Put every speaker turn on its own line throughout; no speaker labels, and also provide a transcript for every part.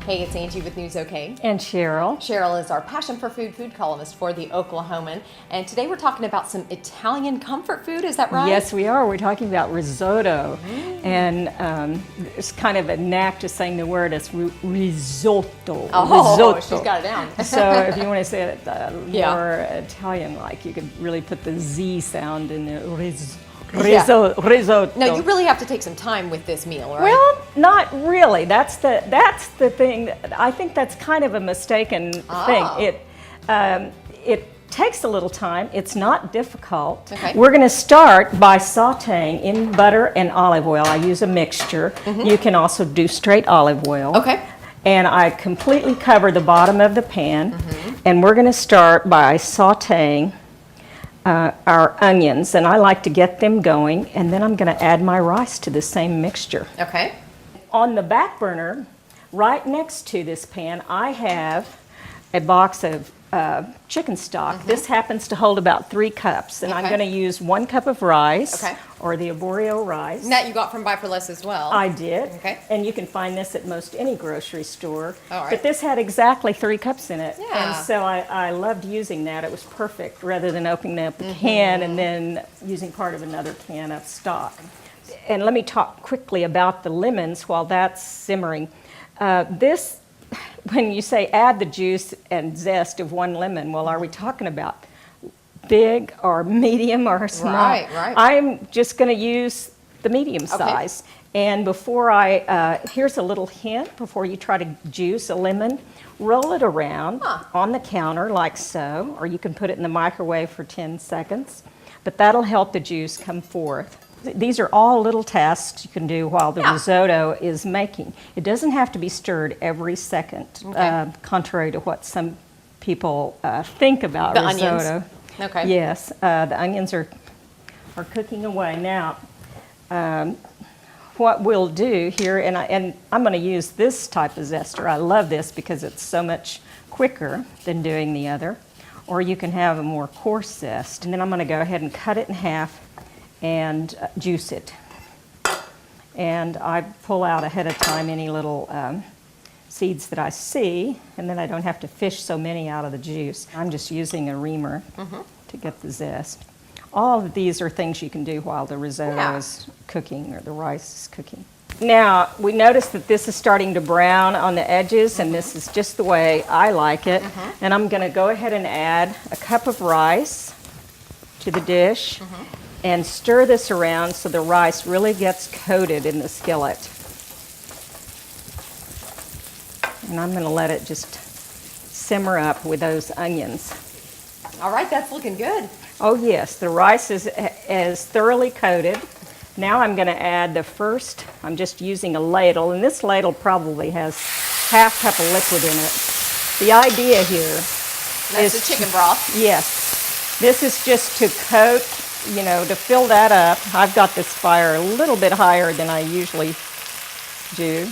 Hey, it's Angie with News OK.
And Sherrel.
Sherrel is our passion for food columnist for the Oklahoman. And today we're talking about some Italian comfort food, is that right?
Yes, we are. We're talking about risotto. And it's kind of a knack to saying the word. It's risotto.
Oh,
risotto.
she's got it down.
So if you want to say it more Italian-like, you could really put the Z sound in there. Risotto.
No, you really have to take some time with this meal, right?
Well, not really. That's the thing. I think that's kind of a mistaken thing. It takes a little time. It's not difficult.
Okay.
We're going to start by sautéing in butter and olive oil. I use a mixture. You can also do straight olive oil.
Okay.
And I completely cover the bottom of the pan. And we're going to start by sautéing our onions, and I like to get them going, and then I'm going to add my rice to the same mixture.
Okay.
On the back burner, right next to this pan, I have a box of chicken stock. This happens to hold about 3 cups, and I'm going to use 1 cup of rice, or the arborio rice.
And that you got from Buy for Less as well.
I did.
Okay.
And you can find this at most any grocery store.
All right.
But this had exactly 3 cups in it.
Yeah.
And so I loved using that. It was perfect rather than opening up a can and then using part of another can of stock. And let me talk quickly about the lemons while that's simmering. When you say add the juice and zest of 1 lemon, well, are we talking about big or medium or small?
Right.
I'm just going to use the medium size. And before here's a little hint before you try to juice a lemon. Roll it around on the counter like so, or you can put it in the microwave for 10 seconds. But that'll help the juice come forth. These are all little tasks you can do while the risotto is making. It doesn't have to be stirred every second, contrary to what some people think about
the
risotto.
Onions. Okay.
Yes, the onions are cooking away. Now, what we'll do here, and I'm going to use this type of zester. I love this because it's so much quicker than doing the other. Or you can have a more coarse zest. And then I'm going to go ahead and cut it in half and juice it. And I pull out ahead of time any little seeds that I see, and then I don't have to fish so many out of the juice. I'm just using a reamer to get the zest. All of these are things you can do while the risotto is cooking or the rice is cooking. Now, we notice that this is starting to brown on the edges, and this is just the way I like it. And I'm going to go ahead and add a cup of rice to the dish and stir this around so the rice really gets coated in the skillet. And I'm going to let it just simmer up with those onions.
All right, that's looking good.
Oh yes, the rice is thoroughly coated. Now I'm going to add the first, I'm just using a ladle, and this ladle probably has half cup of liquid in it. The idea here
is the chicken broth.
Yes. This is just to coat, to fill that up. I've got this fire a little bit higher than I usually do.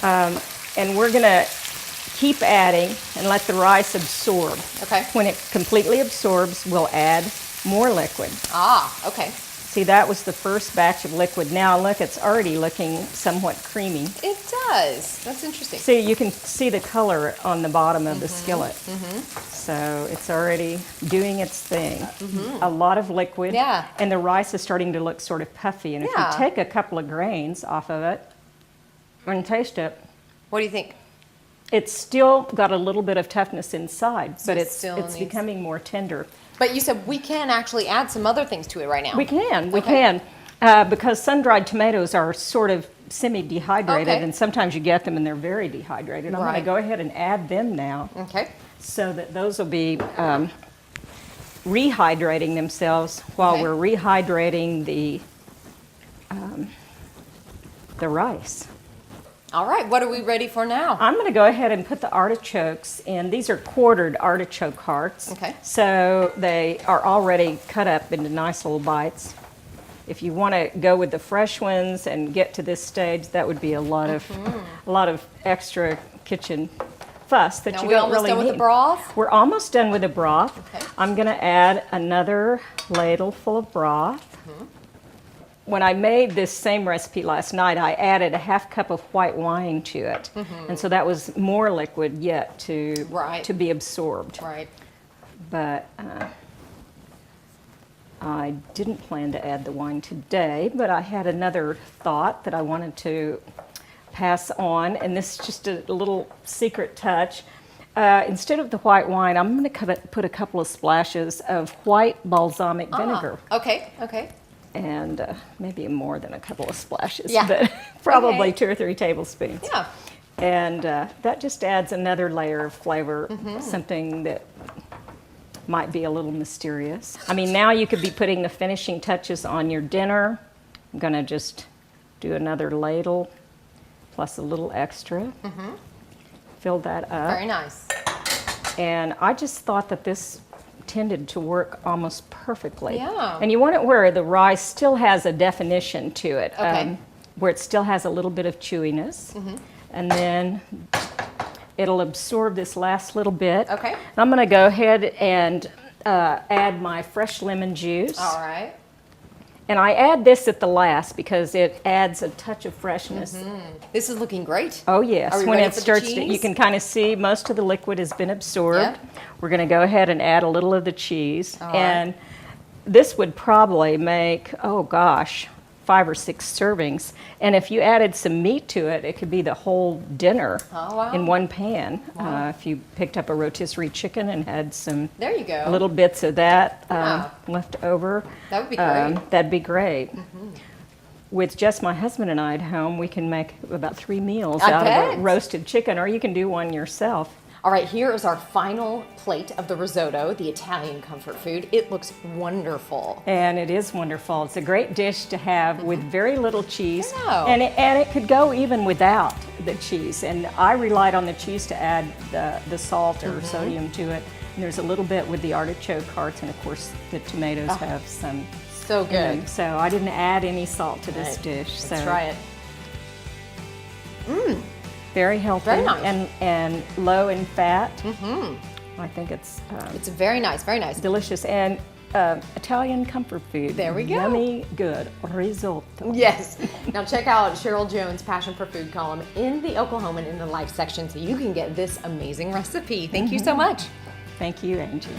And we're going to keep adding and let the rice absorb.
Okay.
When it completely absorbs, we'll add more liquid.
Okay.
See, that was the first batch of liquid. Now look, it's already looking somewhat creamy.
It does. That's interesting.
See, you can see the color on the bottom of the skillet. So it's already doing its thing. A lot of liquid.
Yeah.
And the rice is starting to look sort of puffy. And if you take a couple of grains off of it and taste it.
What do you think?
It's still got a little bit of toughness inside, but it's
needs...
becoming more tender.
But you said we can actually add some other things to it right now.
We can, because sun-dried tomatoes are sort of semi-dehydrated, and sometimes you get them and they're very dehydrated. I'm going to go ahead and add them now, so that those will be rehydrating themselves while we're rehydrating the rice.
All right, what are we ready for now?
I'm going to go ahead and put the artichokes in. These are quartered artichoke hearts.
Okay.
So they are already cut up into nice little bites. If you want to go with the fresh ones and get to this stage, that would be a lot of extra kitchen fuss that you don't really need. Are we almost done with the
broth?
We're almost done with the broth.
Okay.
I'm going to add another ladle full of broth. when I made this same recipe last night, I added a half cup of white wine to it. And so that was more liquid yet to be absorbed.
Right.
But I didn't plan to add the wine today, but I had another thought that I wanted to pass on, and this is just a little secret touch. Instead of the white wine, I'm going to put a couple of splashes of white balsamic vinegar.
Okay, okay.
And maybe more than a couple of splashes,
Yeah.
but probably 2 or 3 tablespoons.
Yeah.
And that just adds another layer of flavor, something that might be a little mysterious. I mean, now you could be putting the finishing touches on your dinner. I'm going to just do another ladle plus a little extra. Fill that up.
Very nice.
And I just thought that this tended to work almost perfectly.
Yeah.
And you want it where the rice still has a definition to it,
Okay.
where it still has a little bit of chewiness. And then it'll absorb this last little bit.
Okay.
And I'm going to go ahead and add my fresh lemon juice.
All right.
And I add this at the last because it adds a touch of freshness.
This is looking great.
Oh yes,
Are we
when
ready
it
for the
starts to,
cheese?
you can kind of see most of the liquid has been absorbed.
Yep.
We're going to go ahead and add a little of the cheese.
All right.
And this would probably make, oh gosh, 5 or 6 servings. And if you added some meat to it, it could be the whole dinner
Oh, wow.
in one pan.
Wow.
If you picked up a rotisserie chicken and had some
There you go.
little bits of that
Yeah.
left over.
That would be great.
That'd be great. With just my husband and I at home, we can make about 3 meals
I
out of
bet.
a roasted chicken, or you can do one yourself.
All right, here is our final plate of the risotto, the Italian comfort food. It looks wonderful.
And it is wonderful. It's a great dish to have with very little cheese.
I know.
And it could go even without the cheese. And I relied on the cheese to add the salt or sodium to it. And there's a little bit with the artichoke hearts, and of course the tomatoes have some.
So good.
in them. So I didn't add any salt to this
Right.
dish.
Let's
so
try it.
very healthy
Very nice.
and low in fat. I think it's
It's very nice, very nice.
delicious and Italian comfort food.
There we go.
Yummy, good risotto.
Yes. Now check out Sherrel Jones' Passion for Food column in the Oklahoman in the Life section so you can get this amazing recipe. Thank you so much.
Thank you, Angie.